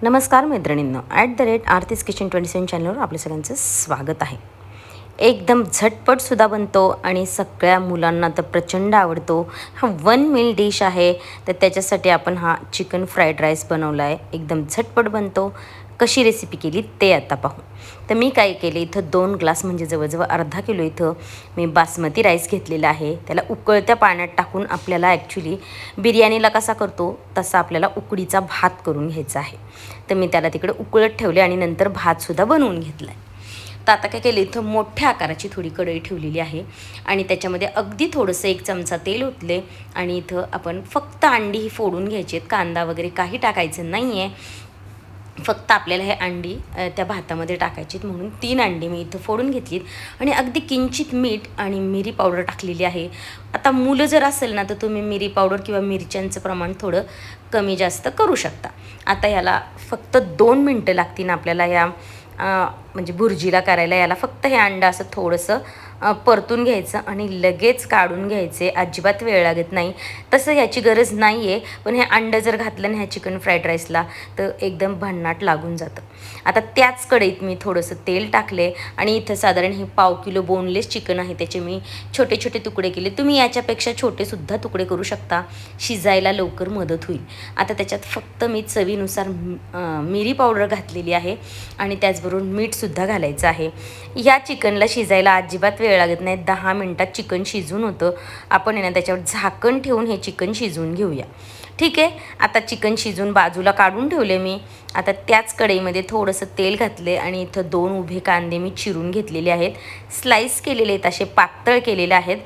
नमस्कार मैत्रिणींनो, @आरतीज किचन 27 चॅनलवर आपल्या सगळ्यांचं स्वागत आहे. एकदम झटपटसुद्धा बनतो आणि सगळ्या मुलांना तर प्रचंड आवडतो. हा वन मील डिश आहे. तर त्याच्यासाठी आपण हा चिकन फ्राईड राईस बनवला आहे. एकदम झटपट बनतो. कशी रेसिपी केली ते आता पाहू. तर मी काय केले, इथं 2 ग्लास म्हणजे जवळजवळ अर्धा किलो इथं मी बासमती राईस घेतलेला आहे. त्याला उकळत्या पाण्यात टाकून आपल्याला ॲक्च्युली बिर्याणीला कसा करतो तसा आपल्याला उकडीचा भात करून घ्यायचा आहे. तर मी त्याला तिकडे उकळत ठेवले आणि नंतर भातसुद्धा बनवून घेतला आहे. तर आता काय केलं, इथं मोठ्या आकाराची थोडी कढई ठेवलेली आहे आणि त्याच्यामध्ये अगदी थोडंसं 1 चमचा तेल ओतले आणि इथं आपण फक्त अंडी ही फोडून घ्यायची आहेत. कांदा वगैरे काही टाकायचं नाही आहे. फक्त आपल्याला हे अंडी त्या भातामध्ये टाकायची आहेत, म्हणून 3 अंडी मी इथं फोडून घेतलीत आणि अगदी किंचित मीठ आणि मिरी पावडर टाकलेली आहे. आता मुलं जर असेल ना तर तुम्ही मिरी पावडर किंवा मिरच्यांचं प्रमाण थोडं कमी जास्त करू शकता. आता याला फक्त 2 मिनटं लागतील आपल्याला या म्हणजे भुर्जीला करायला. याला फक्त हे अंडं असं थोडंसं परतून घ्यायचं आणि लगेच काढून घ्यायचे. अजिबात वेळ लागत नाही. तसं ह्याची गरज नाही आहे, पण हे अंडं जर घातलं ना ह्या चिकन फ्राईड राईसला तर एकदम भन्नाट लागून जातं. आता त्याच कढईत मी थोडंसं तेल टाकले आणि इथं साधारण हे 1/2 किलो बोनलेस चिकन आहे. त्याचे मी छोटे छोटे तुकडे केले. तुम्ही याच्यापेक्षा छोटेसुद्धा तुकडे करू शकता, शिजायला लवकर मदत होईल. आता त्याच्यात फक्त मी चवीनुसार मिरी पावडर घातलेली आहे आणि त्याचबरोबर मीठसुद्धा घालायचं आहे. ह्या चिकनला शिजायला अजिबात वेळ लागत नाही. 10 मिनटात चिकन शिजून होतं. आपण ना त्याच्यावर झाकण ठेवून हे चिकन शिजवून घेऊया. ठीक आहे. आता चिकन शिजून बाजूला काढून ठेवले मी. आता त्याच कढईमध्ये थोडंसं तेल घातले आणि इथं 2 उभे कांदे मी चिरून घेतलेले आहेत. स्लाईस केलेले आहेत, असे पातळ केलेले आहेत.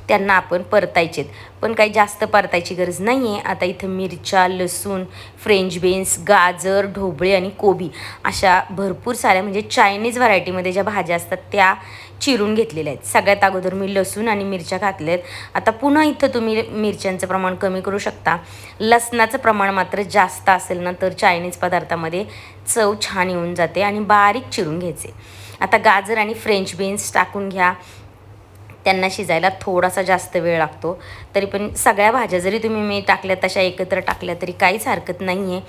त्यांना आपण परतायचे आहेत, पण काही जास्त परतायची गरज नाही आहे. आता इथं मिरच्या, लसूण, फ्रेंच बीन्स, गाजर, ढोबळे आणि कोबी अशा भरपूर साऱ्या म्हणजे चायनीज व्हरायटीमध्ये ज्या भाज्या असतात त्या चिरून घेतलेल्या आहेत. सगळ्यात अगोदर मी लसूण आणि मिरच्या घातल्या आहेत. आता पुन्हा इथं तुम्ही मिरच्यांचं प्रमाण कमी करू शकता. लसणाचं प्रमाण मात्र जास्त असेल ना तर चायनीज पदार्थामध्ये चव छान येऊन जाते आणि बारीक चिरून घ्यायचे. आता गाजर आणि फ्रेंच बीन्स टाकून घ्या. त्यांना शिजायला थोडासा जास्त वेळ लागतो. तरी पण सगळ्या भाज्या जरी तुम्ही मी टाकल्या तशा एकत्र टाकल्या तरी काहीच हरकत नाही आहे.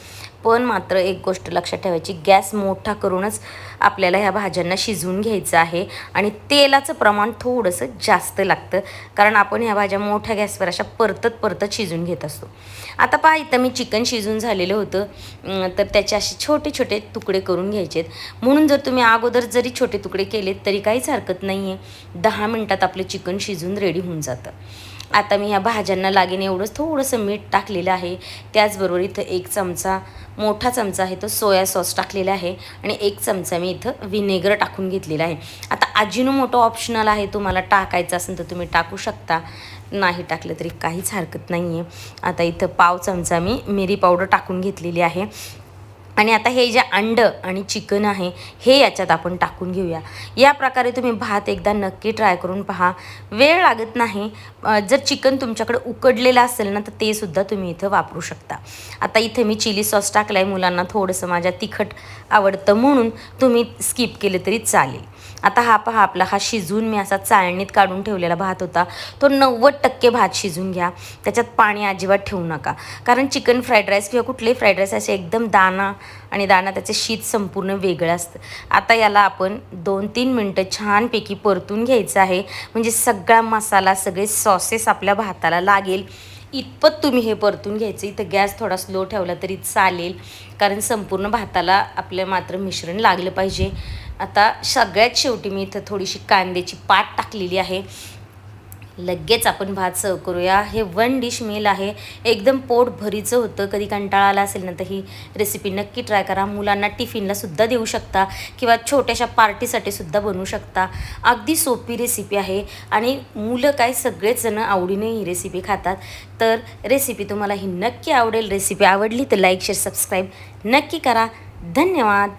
पण मात्र एक गोष्ट लक्षात ठेवायची, गॅस मोठा करूनच आपल्याला ह्या भाज्यांना शिजवून घ्यायचं आहे आणि तेलाचं प्रमाण थोडंसं जास्त लागतं, कारण आपण ह्या भाज्या मोठ्या गॅसवर अशा परतत शिजून घेत असतो. आता पहा, इथं मी चिकन शिजून झालेलं होतं, तर त्याचे असे छोटे छोटे तुकडे करून घ्यायचे आहेत. म्हणून जर तुम्ही अगोदर जरी छोटे तुकडे केलेत तरी काहीच हरकत नाही आहे. 10 मिनटात आपलं चिकन शिजून रेडी होऊन जातं. आता मी ह्या भाज्यांना लागेल एवढंच थोडंसं मीठ टाकलेलं आहे. त्याचबरोबर इथं 1 चमचा, मोठा चमचा आहे तो सोया सॉस टाकलेला आहे आणि 1 चमचा मी इथं व्हिनेगर टाकून घेतलेला आहे. आता अजिनोमोटो ऑप्शनल आहे, तुम्हाला टाकायचं असेल तर तुम्ही टाकू शकता, नाही टाकलं तरी काहीच हरकत नाही आहे. आता इथं 1/2 चमचा मी मिरी पावडर टाकून घेतलेली आहे आणि आता हे जे अंडं आणि चिकन आहे हे याच्यात आपण टाकून घेऊया. या प्रकारे तुम्ही भात एकदा नक्की ट्राय करून पहा, वेळ लागत नाही. जर चिकन तुमच्याकडे उकडलेलं असेल ना तर ते सुद्धा तुम्ही इथं वापरू शकता. आता इथे मी चिली सॉस टाकला आहे. मुलांना थोडंसं माझ्या तिखट आवडतं म्हणून तुम्ही स्किप केलं तरी चालेल. आता हा पहा, आपला हा शिजून मी असा चाळणीत काढून ठेवलेला भात होता, तो 90% भात शिजून घ्या. त्याच्यात पाणी अजिबात ठेवू नका, कारण चिकन फ्राईड राईस किंवा कुठलेही फ्राईड राईस असे एकदम दाणा त्याचे शीत संपूर्ण वेगळं असतं. आता याला आपण 2-3 मिनटं छानपैकी परतून घ्यायचं आहे, म्हणजे सगळा मसाला, सगळे सॉसेस आपल्या भाताला लागेल इतपत तुम्ही हे परतून घ्यायचं. इथं गॅस थोडा स्लो ठेवला तरी चालेल, कारण संपूर्ण भाताला आपलं मात्र मिश्रण लागलं पाहिजे. आता सगळ्यात शेवटी मी इथं थोडीशी कांद्याची पात टाकलेली आहे. लगेच आपण भात सर्व करूया. हे 1 डिश मील आहे, एकदम पोट भरीचं होतं. कधी कंटाळा आला असेल ना तर ही रेसिपी नक्की ट्राय करा. मुलांना टिफिनलासुद्धा देऊ शकता किंवा छोट्याशा पार्टीसाठी सुद्धा बनवू शकता. अगदी सोपी रेसिपी आहे आणि मुलं काय सगळेच जण आवडीने ही रेसिपी खातात. तर रेसिपी तुम्हाला ही नक्की आवडेल. रेसिपी आवडली तर लाईक, शेअर, सबस्क्राईब नक्की करा. धन्यवाद.